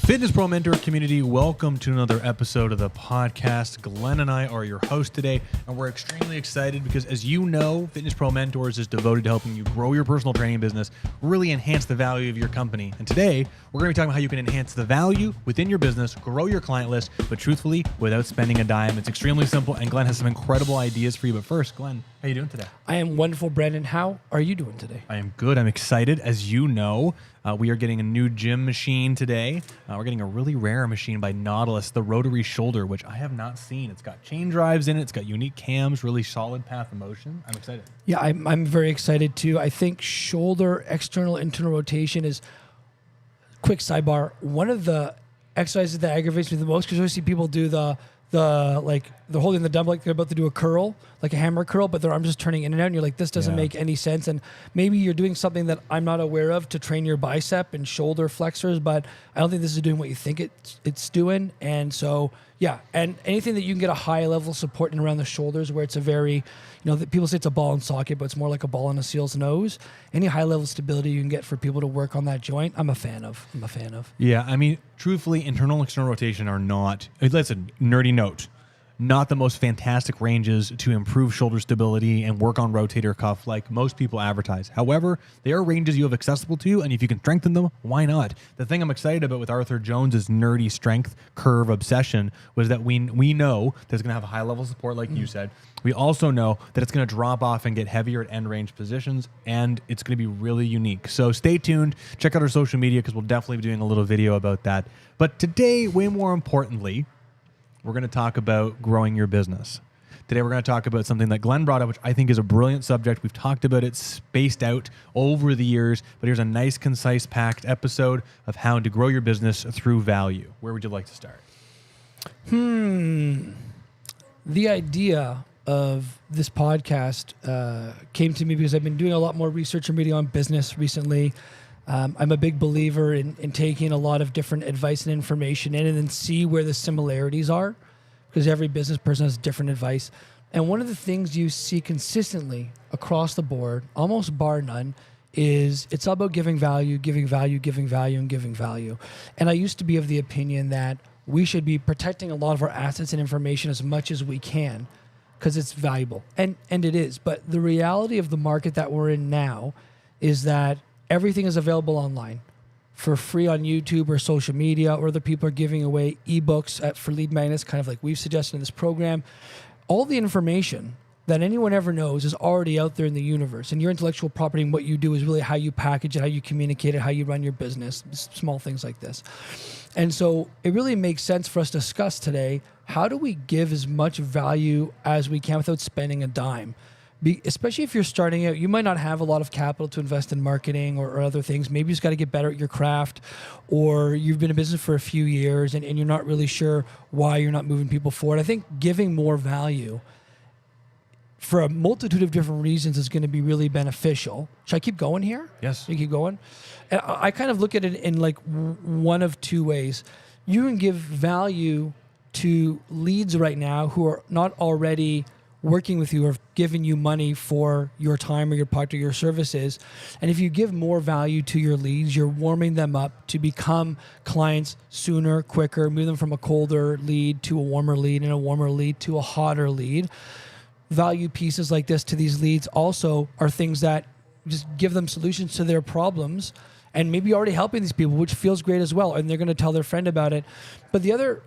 Fitness Pro Mentor community, welcome to another episode of the podcast. Glenn and I are your hosts today, and we're extremely excited because, as you know, Fitness Pro Mentors is devoted to helping you grow your personal training business, really enhance the value of your company. And today, we're going to be talking about how you can enhance the value within your business, grow your client list, but truthfully, without spending a dime. It's extremely simple, and Glenn has some incredible ideas for you. But first, Glenn, how are you doing today? I am wonderful, Brandon. How are you doing today? I am good. I'm excited. As you know, we are getting a new gym machine today. We're getting a really rare machine by Nautilus, the rotary shoulder, which I have not seen. It's got chain drives in it. It's got unique cams, really solid path of motion. I'm excited. Yeah, I'm very excited too. I think shoulder external internal rotation is, quick sidebar, one of the exercises that aggravates me the most, because I see people do they're holding the dumbbell like they're about to do a curl, like a hammer curl, but their arms just turning in and out, and you're like, this doesn't make any sense. And maybe you're doing something that I'm not aware of to train your bicep and shoulder flexors, but I don't think this is doing what you think it's doing. And so, yeah, and anything that you can get a high level of support in around the shoulders, where it's a very, people say it's a ball and socket, but it's more like a ball in a seal's nose. Any high level stability you can get for people to work on that joint, I'm a fan of. Yeah, I mean, truthfully, internal and external rotation are not, listen, nerdy note, not the most fantastic ranges to improve shoulder stability and work on rotator cuff like most people advertise. However, they are ranges you have accessible to you, and if you can strengthen them, why not? The thing I'm excited about with Arthur Jones's nerdy strength curve obsession was that we know that it's going to have a high level of support, like you said. We also know that it's going to drop off and get heavier at end range positions, and it's going to be really unique. So stay tuned. Check out our social media, because we'll definitely be doing a little video about that. But today, way more importantly, we're going to talk about growing your business. Today, we're going to talk about something that Glenn brought up, which I think is a brilliant subject. We've talked about it spaced out over the years, but here's a nice, concise, packed episode of how to grow your business through value. Where would you like to start? The idea of this podcast came to me because I've been doing a lot more research and reading on business recently. I'm a big believer in taking a lot of different advice and information in and then see where the similarities are, because every business person has different advice. And one of the things you see consistently across the board, almost bar none, is it's all about giving value, and giving value. And I used to be of the opinion that we should be protecting a lot of our assets and information as much as we can, because it's valuable. And it is. But the reality of the market that we're in now is that everything is available online for free on YouTube or social media, or other people are giving away ebooks for lead magnets, kind of like we've suggested in this program. All the information that anyone ever knows is already out there in the universe. And your intellectual property and what you do is really how you package it, how you communicate it, how you run your business, small things like this. And so it really makes sense for us to discuss today, how do we give as much value as we can without spending a dime? Especially if you're starting out, you might not have a lot of capital to invest in marketing or other things. Maybe you just got to get better at your craft, or you've been in business for a few years and you're not really sure why you're not moving people forward. I think giving more value for a multitude of different reasons is going to be really beneficial. Should I keep going here? Yes. You keep going? And I kind of look at it in like one of two ways. You can give value to leads right now who are not already working with you or giving you money for your time or your product or your services. And if you give more value to your leads, you're warming them up to become clients sooner, quicker, move them from a colder lead to a warmer lead, and a warmer lead to a hotter lead. Value pieces like this to these leads also are things that just give them solutions to their problems, and maybe already helping these people, which feels great as well. And they're going to tell their friend about it. But the other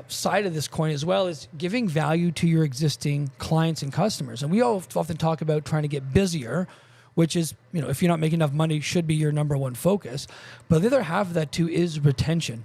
side of this coin as well is giving value to your existing clients and customers. And we often talk about trying to get busier, which is, if you're not making enough money, should be your number one focus. But the other half of that too is retention.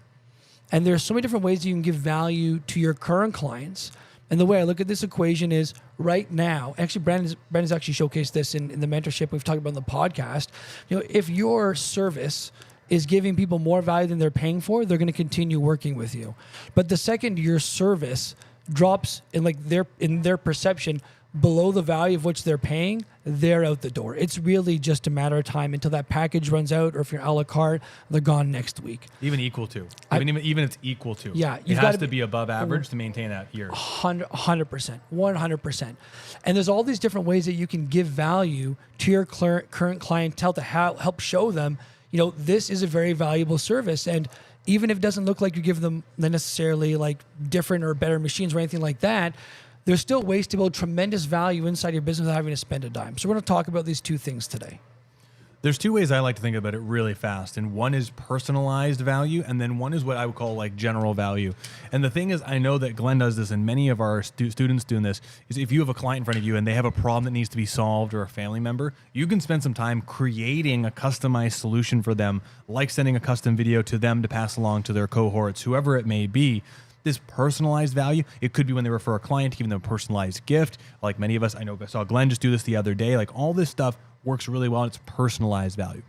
And there's so many different ways you can give value to your current clients. And the way I look at this equation is right now, actually Brandon's actually showcased this in the mentorship we've talked about in the podcast. If your service is giving people more value than they're paying for, they're going to continue working with you. But the second your service drops in their perception below the value of which they're paying, they're out the door. It's really just a matter of time until that package runs out, or if you're a la carte, they're gone next week. Even equal to. Even it's equal to. Yeah. It has to be above average to maintain that year. 100%. 100%. And there's all these different ways that you can give value to your current clientele to help show them, this is a very valuable service. And even if it doesn't look like you give them necessarily like different or better machines or anything like that, there's still ways to build tremendous value inside your business without having to spend a dime. So we're going to talk about these two things today. There's two ways I like to think about it really fast. And one is personalized value, and then one is what I would call like general value. And the thing is, I know that Glenn does this, and many of our students doing this, is if you have a client in front of you and they have a problem that needs to be solved or a family member, you can spend some time creating a customized solution for them, like sending a custom video to them to pass along to their cohorts, whoever it may be. This personalized value, it could be when they refer a client, giving them a personalized gift. Like many of us, I know I saw Glenn just do this the other day. Like all this stuff works really well, and it's personalized value.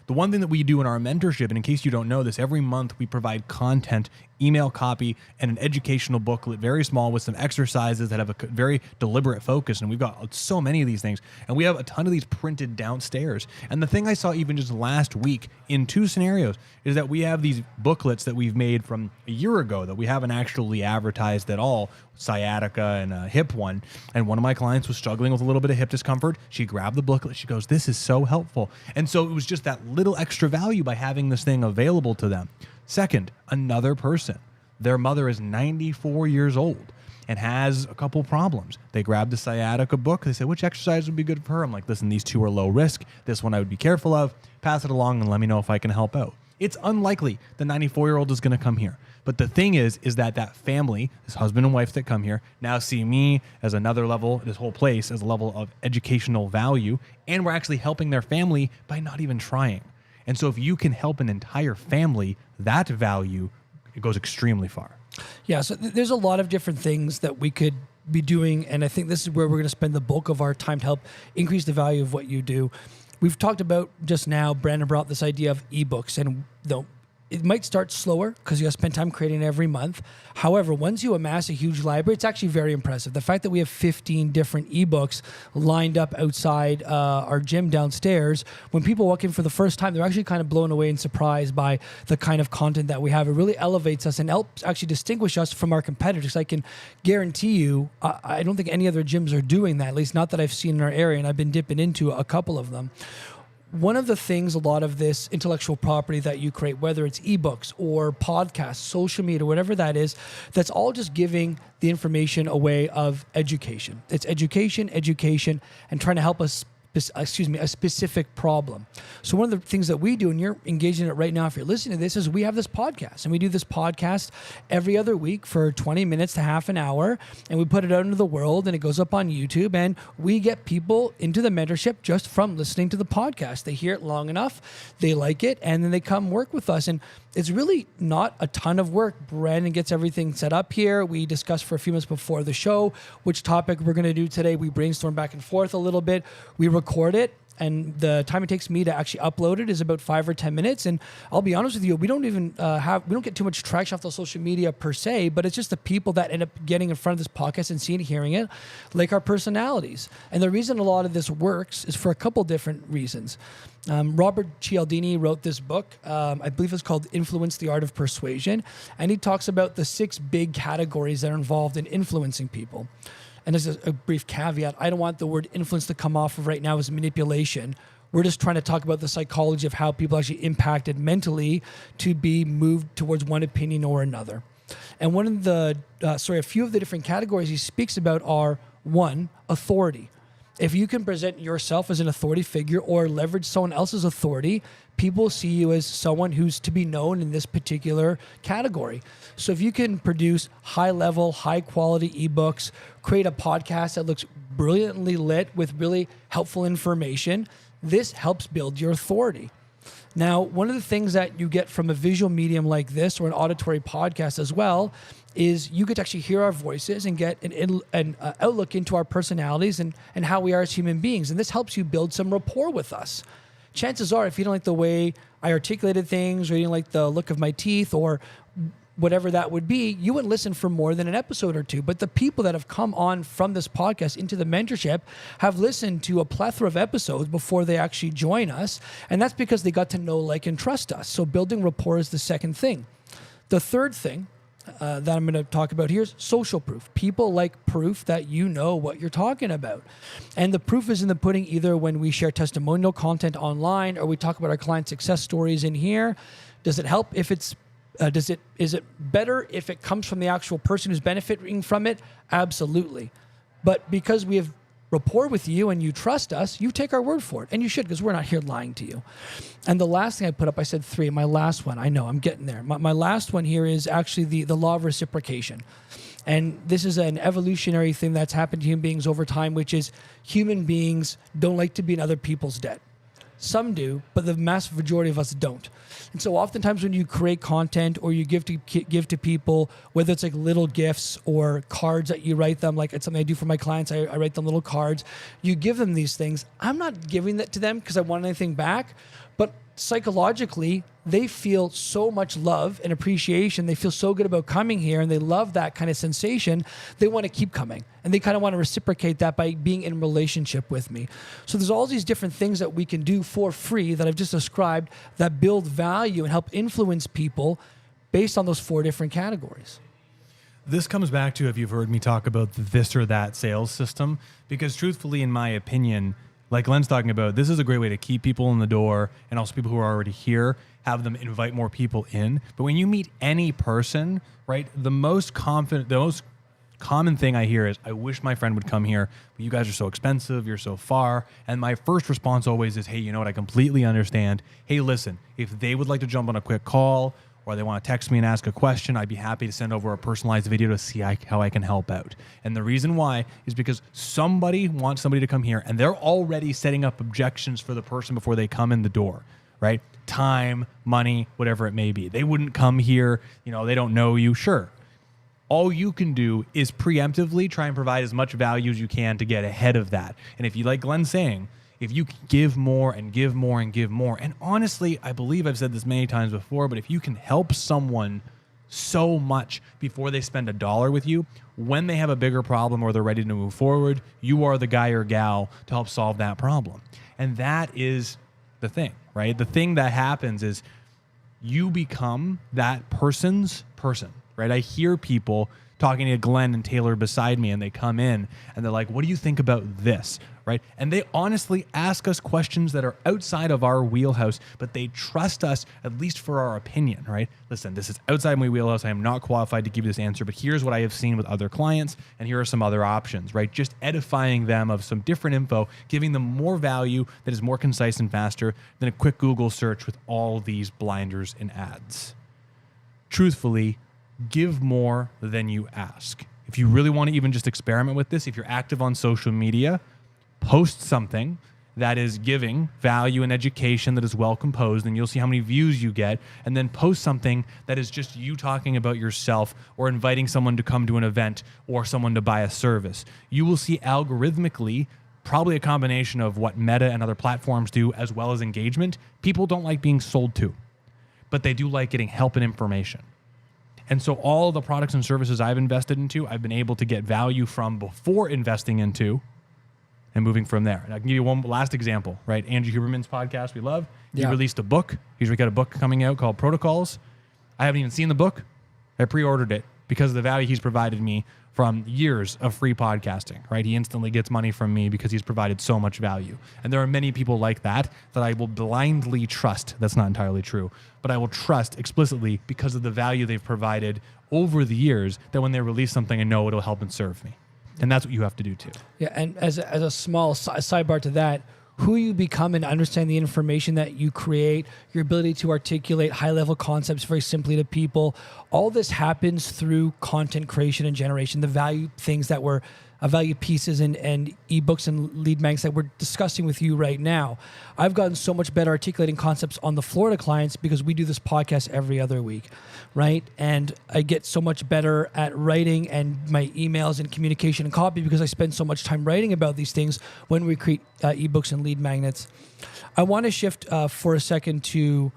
The one thing that we do in our mentorship, and in case you don't know this, every month we provide content, email copy, and an educational booklet, very small, with some exercises that have a very deliberate focus. And we've got so many of these things, and we have a ton of these printed downstairs. And the thing I saw even just last week in two scenarios is that we have these booklets that we've made from a year ago that we haven't actually advertised at all, sciatica and a hip one. And one of my clients was struggling with a little bit of hip discomfort. She grabbed the booklet. She goes, "This is so helpful." And so it was just that little extra value by having this thing available to them. Second, another person, their mother is 94 years old and has a couple problems. They grabbed the sciatica book. They said, which exercise would be good for her? I'm like, listen, these two are low risk. This one I would be careful of. Pass it along and let me know if I can help out. It's unlikely the 94-year-old is going to come here. But the thing is that family, this husband and wife that come here, now see me as another level, this whole place as a level of educational value, and we're actually helping their family by not even trying. And so if you can help an entire family, that value, it goes extremely far. Yeah, so there's a lot of different things that we could be doing, and I think this is where we're going to spend the bulk of our time to help increase the value of what you do. We've talked about just now, Brandon brought this idea of ebooks, and it might start slower because you got to spend time creating it every month. However, once you amass a huge library, it's actually very impressive. The fact that we have 15 different ebooks lined up outside our gym downstairs, when people walk in for the first time, they're actually kind of blown away and surprised by the kind of content that we have. It really elevates us and helps actually distinguish us from our competitors. I can guarantee you, I don't think any other gyms are doing that, at least not that I've seen in our area, and I've been dipping into a couple of them. One of the things, a lot of this intellectual property that you create, whether it's ebooks or podcasts, social media, whatever that is, that's all just giving the information away of education. It's education, and trying to help us, a specific problem. So one of the things that we do, and you're engaged in it right now if you're listening to this, is we have this podcast. And we do this podcast every other week for 20 minutes to half an hour. And we put it out into the world, and it goes up on YouTube. And we get people into the mentorship just from listening to the podcast. They hear it long enough, they like it, and then they come work with us. And it's really not a ton of work. Brandon gets everything set up here. We discuss for a few minutes before the show which topic we're going to do today. We brainstorm back and forth a little bit. We record it, and the time it takes me to actually upload it is about 5 or 10 minutes. And I'll be honest with you, we don't even we don't get too much traction off the social media per se, but it's just the people that end up getting in front of this podcast and seeing, hearing it, like our personalities. And the reason a lot of this works is for a couple different reasons. Robert Cialdini wrote this book, I believe it's called Influence, the Art of Persuasion, and he talks about the 6 big categories that are involved in influencing people. And as a brief caveat, I don't want the word influence to come off of right now as manipulation. We're just trying to talk about the psychology of how people actually impacted mentally to be moved towards one opinion or another. And one of the, a few of the different categories he speaks about are, 1, authority. If you can present yourself as an authority figure or leverage someone else's authority, people see you as someone who's to be known in this particular category. So if you can produce high-level, high-quality ebooks, create a podcast that looks brilliantly lit with really helpful information, this helps build your authority. Now, one of the things that you get from a visual medium like this or an auditory podcast as well is you get to actually hear our voices and get an outlook into our personalities and how we are as human beings. And this helps you build some rapport with us. Chances are, if you don't like the way I articulated things, or you didn't like the look of my teeth, or whatever that would be, you wouldn't listen for more than an episode or two. But the people that have come on from this podcast into the mentorship have listened to a plethora of episodes before they actually join us. And that's because they got to know, like, and trust us. So building rapport is the second thing. The third thing that I'm going to talk about here is social proof. People like proof that you know what you're talking about. And the proof is in the pudding, either when we share testimonial content online or we talk about our client success stories in here. Does it help if it's Is it better if it comes from the actual person who's benefiting from it? Absolutely. But because we have rapport with you and you trust us, you take our word for it. And you should, because we're not here lying to you. And the last thing I put up, I said 3. My last one, I know, I'm getting there. My last one here is actually the law of reciprocation. And this is an evolutionary thing that's happened to human beings over time, which is human beings don't like to be in other people's debt. Some do, but the massive majority of us don't. And so oftentimes when you create content or you give to people, whether it's like little gifts or cards that you write them, like it's something I do for my clients, I write them little cards. You give them these things. I'm not giving that to them because I want anything back, but psychologically, they feel so much love and appreciation. They feel so good about coming here and they love that kind of sensation. They want to keep coming and they kind of want to reciprocate that by being in relationship with me. So there's all these different things that we can do for free that I've just described that build value and help influence people based on those 4 different categories. This comes back to, if you've heard me talk about the this or that sales system, because truthfully, in my opinion, like Glenn's talking about, this is a great way to keep people in the door and also people who are already here, have them invite more people in. But when you meet any person, right, the most common thing I hear is, I wish my friend would come here, but you guys are so expensive, you're so far. And my first response always is, hey, you know what, I completely understand. Hey, listen, if they would like to jump on a quick call or they want to text me and ask a question, I'd be happy to send over a personalized video to see how I can help out. And the reason why is because somebody wants somebody to come here and they're already setting up objections for the person before they come in the door, right? Time, money, whatever it may be. They wouldn't come here, they don't know you, sure. All you can do is preemptively try and provide as much value as you can to get ahead of that. And if you, like Glenn's saying, if you give more and give more and give more, and honestly, I believe I've said this many times before, but if you can help someone so much before they spend $1 with you, when they have a bigger problem or they're ready to move forward, you are the guy or gal to help solve that problem. And that is the thing, right? The thing that happens is you become that person's person, right? I hear people talking to Glenn and Taylor beside me and they come in and they're like, what do you think about this? Right? And they honestly ask us questions that are outside of our wheelhouse, but they trust us at least for our opinion, right? Listen, this is outside my wheelhouse. I am not qualified to give you this answer, but here's what I have seen with other clients and here are some other options, right? Just edifying them of some different info, giving them more value that is more concise and faster than a quick Google search with all these blinders and ads. Truthfully, give more than you ask. If you really want to even just experiment with this, if you're active on social media, post something that is giving value and education that is well composed, and you'll see how many views you get. And then post something that is just you talking about yourself or inviting someone to come to an event or someone to buy a service. You will see algorithmically, probably a combination of what Meta and other platforms do as well as engagement. People don't like being sold to, but they do like getting help and information. And so all of the products and services I've invested into, I've been able to get value from before investing into and moving from there. And I can give you one last example, right? Andrew Huberman's podcast we love. He released a book. He's got a book coming out called Protocols. I haven't even seen the book. I pre-ordered it because of the value he's provided me from years of free podcasting, right? He instantly gets money from me because he's provided so much value. And there are many people like that I will blindly trust. That's not entirely true, but I will trust explicitly because of the value they've provided over the years, that when they release something, I know it'll help and serve me. And that's what you have to do too. Yeah, and as a small sidebar to that, who you become and understand the information that you create, your ability to articulate high-level concepts very simply to people, all this happens through content creation and generation, the value things that were value pieces and ebooks and lead magnets that we're discussing with you right now. I've gotten so much better articulating concepts on the Florida clients because we do this podcast every other week, right? And I get so much better at writing and my emails and communication and copy because I spend so much time writing about these things when we create ebooks and lead magnets. I want to shift for a second to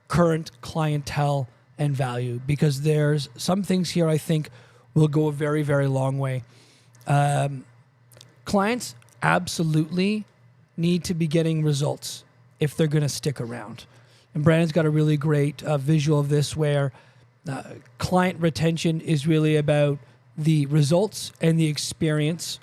current clientele and value because there's some things here I think will go a very, very long way. Clients absolutely need to be getting results if they're going to stick around. And Brandon's got a really great visual of this where client retention is really about the results and the experience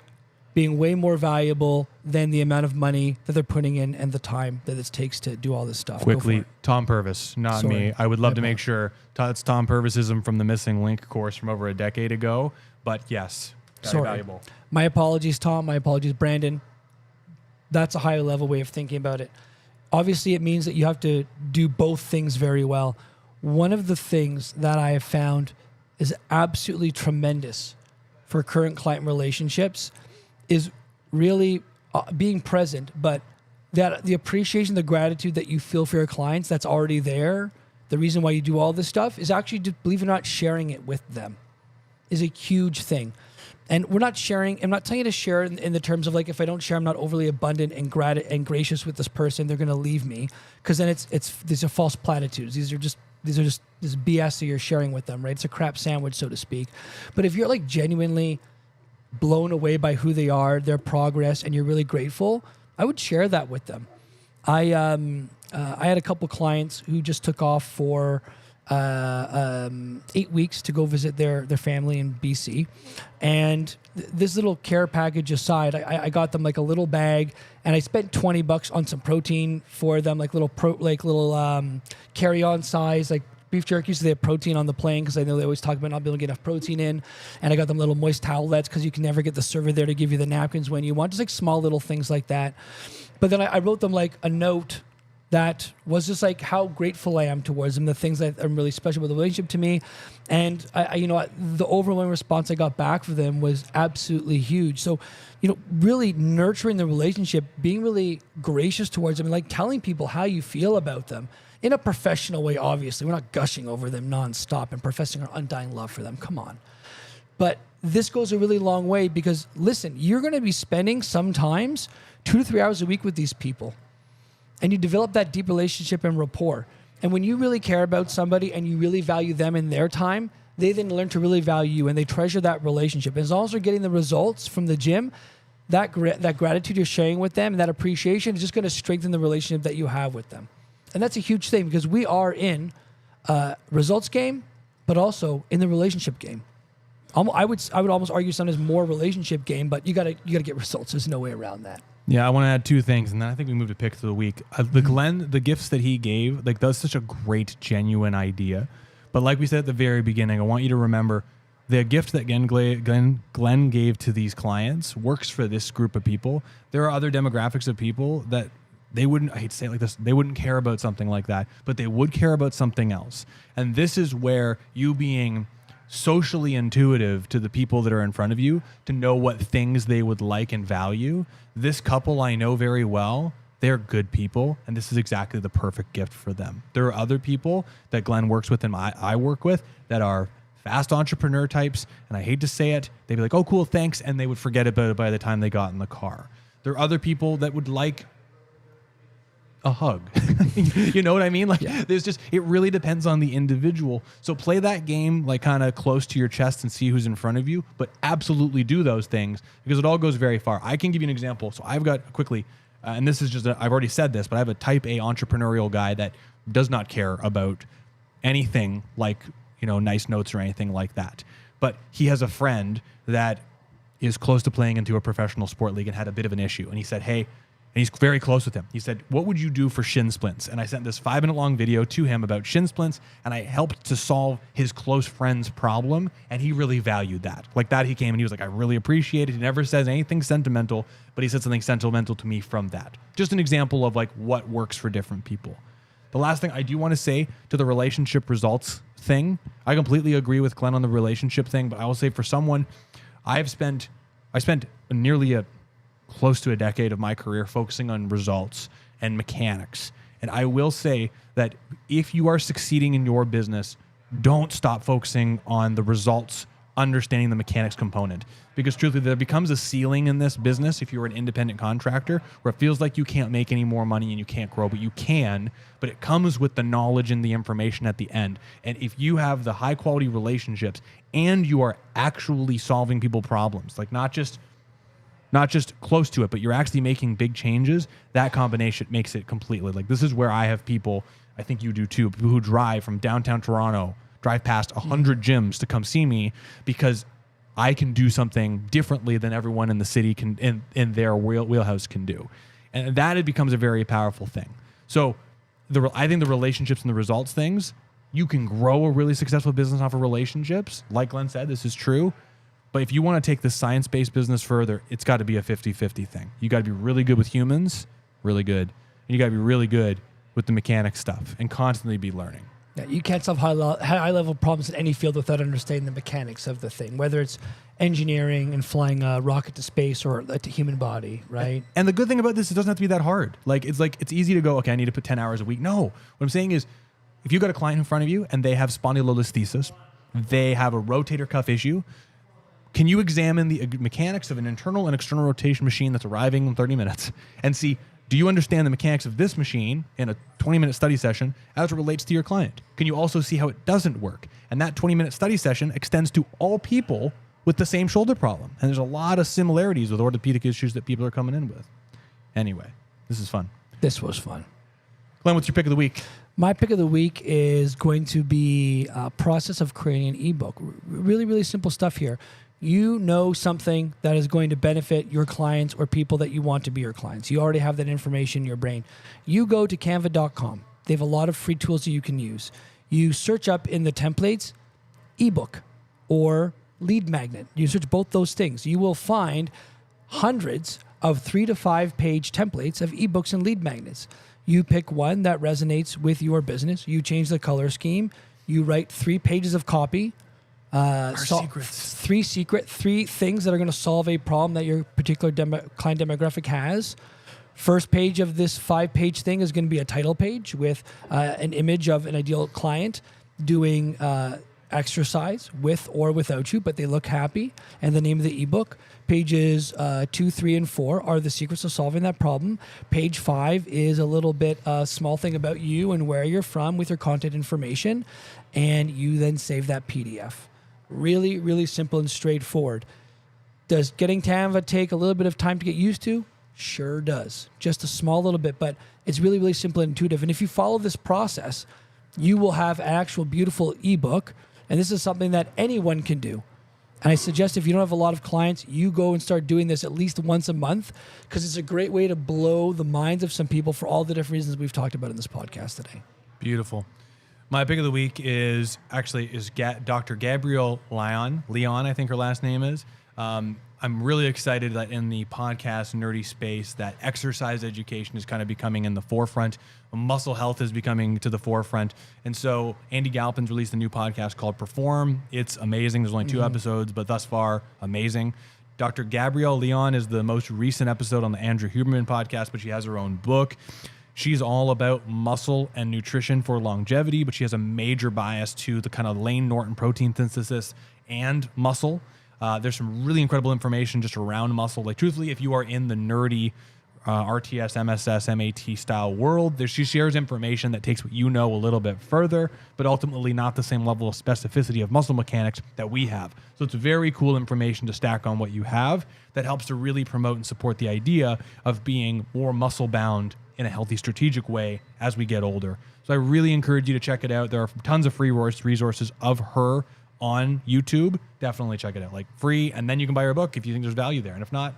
being way more valuable than the amount of money that they're putting in and the time that it takes to do all this stuff. Quickly, Tom Purvis, not Sorry. me. I would love to make sure it's Tom Purvisism from the Missing Link course from over a decade ago. But yes, very valuable. My apologies, Tom. My apologies, Brandon. That's a higher level way of thinking about it. Obviously, it means that you have to do both things very well. One of the things that I have found is absolutely tremendous for current client relationships is really being present, but that the appreciation, the gratitude that you feel for your clients that's already there, the reason why you do all this stuff is actually, believe it or not, sharing it with them is a huge thing. And we're not sharing, I'm not telling you to share in the terms of like, if I don't share, I'm not overly abundant and gracious with this person, they're going to leave me. Because then these are false platitudes. These are just this BS that you're sharing with them, right? It's a crap sandwich, so to speak. But if you're like genuinely blown away by who they are, their progress, and you're really grateful, I would share that with them. I had a couple clients who just took off for 8 weeks to go visit their family in BC, and this little care package aside, I got them like a little bag, and I spent $20 on some protein for them, like little carry-on size, like beef jerky, so they have protein on the plane, because I know they always talk about not being able to get enough protein in. And I got them little moist towelettes, because you can never get the server there to give you the napkins when you want, just like small little things like that. But then I wrote them like a note that was just like how grateful I am towards them, the things that are really special with the relationship to me. And the overwhelming response I got back from them was absolutely huge. So, really nurturing the relationship, being really gracious towards them, and like telling people how you feel about them in a professional way. Obviously, we're not gushing over them nonstop and professing our undying love for them. Come on. But this goes a really long way, because listen, you're going to be spending sometimes 2 to 3 hours a week with these people. And you develop that deep relationship and rapport. And when you really care about somebody and you really value them and their time, they then learn to really value you, and they treasure that relationship. And as long as they're getting the results from the gym, that gratitude you're sharing with them and that appreciation is just going to strengthen the relationship that you have with them. And that's a huge thing, because we are in results game, but also in the relationship game. I would almost argue sometimes more relationship game, but you gotta get results. There's no way around that. Yeah, I want to add 2 things, and then I think we move to pick of the week. The gifts that he gave, like, that's such a great, genuine idea. But like we said at the very beginning, I want you to remember the gift that Glenn gave to these clients works for this group of people. There are other demographics of people that they wouldn't, I hate to say it like this, they wouldn't care about something like that, but they would care about something else. And this is where you being socially intuitive to the people that are in front of you to know what things they would like and value. This couple I know very well. They're good people, and this is exactly the perfect gift for them. There are other people that Glenn works with and I work with that are fast entrepreneur types, and I hate to say it, they'd be like, oh, cool, thanks, and they would forget about it by the time they got in the car. There are other people that would like a hug. You know what I mean? Like, there's just, it really depends on the individual. So play that game like kind of close to your chest and see who's in front of you, but absolutely do those things, because it all goes very far. I can give you an example. So I've got quickly, and this is just, I've already said this, but I have a type A entrepreneurial guy that does not care about anything like, nice notes or anything like that. But he has a friend that is close to playing into a professional sport league and had a bit of an issue. And he said, hey, and he's very close with him. He said, what would you do for shin splints? And I sent this 5-minute long video to him about shin splints, and I helped to solve his close friend's problem, and he really valued that. Like that, he came and he was like, I really appreciate it. He never says anything sentimental, but he said something sentimental to me from that. Just an example of like what works for different people. The last thing I do want to say to the relationship results thing, I completely agree with Glenn on the relationship thing, but I will say for someone, I spent nearly close to a decade of my career focusing on results and mechanics. And I will say that if you are succeeding in your business, don't stop focusing on the results, understanding the mechanics component. Because truthfully, there becomes a ceiling in this business if you're an independent contractor where it feels like you can't make any more money and you can't grow, but you can. But it comes with the knowledge and the information at the end. And if you have the high quality relationships and you are actually solving people problems, like not just close to it, but you're actually making big changes, that combination makes it completely. Like, this is where I have people, I think you do too, people who drive from downtown Toronto, drive past 100 gyms to come see me, because I can do something differently than everyone in the city can in their wheelhouse can do. And that it becomes a very powerful thing. So I think the relationships and the results things, you can grow a really successful business off of relationships. Like Glenn said, this is true. But if you want to take the science-based business further, it's got to be a 50-50 thing. You got to be really good with humans, really good. And you got to be really good with the mechanics stuff and constantly be learning. Yeah, you can't solve high-level problems in any field without understanding the mechanics of the thing, whether it's engineering and flying a rocket to space or a human body, right? And the good thing about this, it doesn't have to be that hard. It's easy to go, okay, I need to put 10 hours a week. No. What I'm saying is, if you've got a client in front of you and they have spondylolisthesis, they have a rotator cuff issue, can you examine the mechanics of an internal and external rotation machine that's arriving in 30 minutes and see, do you understand the mechanics of this machine in a 20-minute study session as it relates to your client? Can you also see how it doesn't work? And that 20-minute study session extends to all people with the same shoulder problem. And there's a lot of similarities with orthopedic issues that people are coming in with. Anyway, this is fun. This was fun. Glenn, what's your pick of the week? My pick of the week is going to be a process of creating an ebook. Really, really simple stuff here. You know something that is going to benefit your clients or people that you want to be your clients. You already have that information in your brain. You go to canva.com. They have a lot of free tools that you can use. You search up in the templates, ebook or lead magnet. You search both those things. You will find hundreds of 3 to 5 page templates of ebooks and lead magnets. You pick one that resonates with your business. You change the color scheme. You write 3 pages of copy. Secrets. 3 things that are going to solve a problem that your particular client demographic has. First page of this 5-page thing is going to be a title page with an image of an ideal client doing exercise with or without you, but they look happy, and the name of the ebook. Pages 2, 3, and 4 are the secrets of solving that problem. Page 5 is a little bit small thing about you and where you're from with your contact information, and you then save that PDF. Really, really simple and straightforward. Does getting Canva take a little bit of time to get used to? Sure does. Just a small little bit, but it's really, really simple and intuitive. And if you follow this process, you will have an actual beautiful ebook. And this is something that anyone can do. And I suggest if you don't have a lot of clients, you go and start doing this at least once a month, because it's a great way to blow the minds of some people for all the different reasons we've talked about in this podcast today. Beautiful. My pick of the week is Dr. Gabrielle Leon, I think her last name is. I'm really excited that in the podcast nerdy space that exercise education is kind of becoming in the forefront. Muscle health is becoming to the forefront. And so Andy Galpin's released a new podcast called Perform. It's amazing. There's only 2 episodes, but thus far, amazing. Dr. Gabrielle Leon is the most recent episode on the Andrew Huberman podcast, but she has her own book. She's all about muscle and nutrition for longevity, but she has a major bias to the kind of Lane Norton protein synthesis and muscle. There's some really incredible information just around muscle. Like, truthfully, if you are in the nerdy RTS, MSS, MAT style world, she shares information that takes what you know a little bit further, but ultimately not the same level of specificity of muscle mechanics that we have. So it's very cool information to stack on what you have that helps to really promote and support the idea of being more muscle bound in a healthy, strategic way as we get older. So I really encourage you to check it out. There are tons of free resources of her on YouTube. Definitely check it out, like free, and then you can buy her book if you think there's value there. And if not,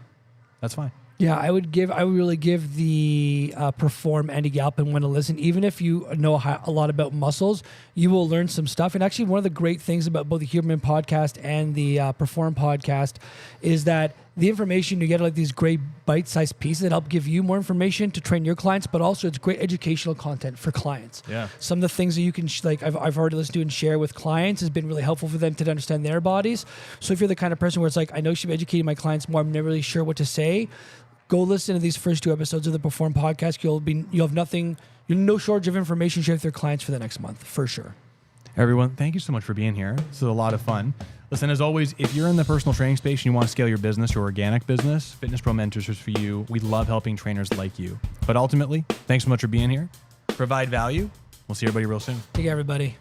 that's fine. Yeah, I would really give the Perform Andy Galpin one to listen. Even if you know a lot about muscles, you will learn some stuff. And actually, one of the great things about both the Huberman podcast and the Perform podcast is that the information you get are like these great bite-sized pieces that help give you more information to train your clients, but also it's great educational content for clients. Yeah. Some of the things that you can I've already listened to and share with clients has been really helpful for them to understand their bodies. So if you're the kind of person where it's like, I know I should be educating my clients more, I'm never really sure what to say, go listen to these first 2 episodes of the Perform podcast. You'll have no shortage of information to share with your clients for the next month, for sure. Everyone, thank you so much for being here. This is a lot of fun. Listen, as always, if you're in the personal training space and you want to scale your business, your organic business, Fitness Pro Mentors is for you. We love helping trainers like you. But ultimately, thanks so much for being here. Provide value. We'll see everybody real soon. Take care, everybody.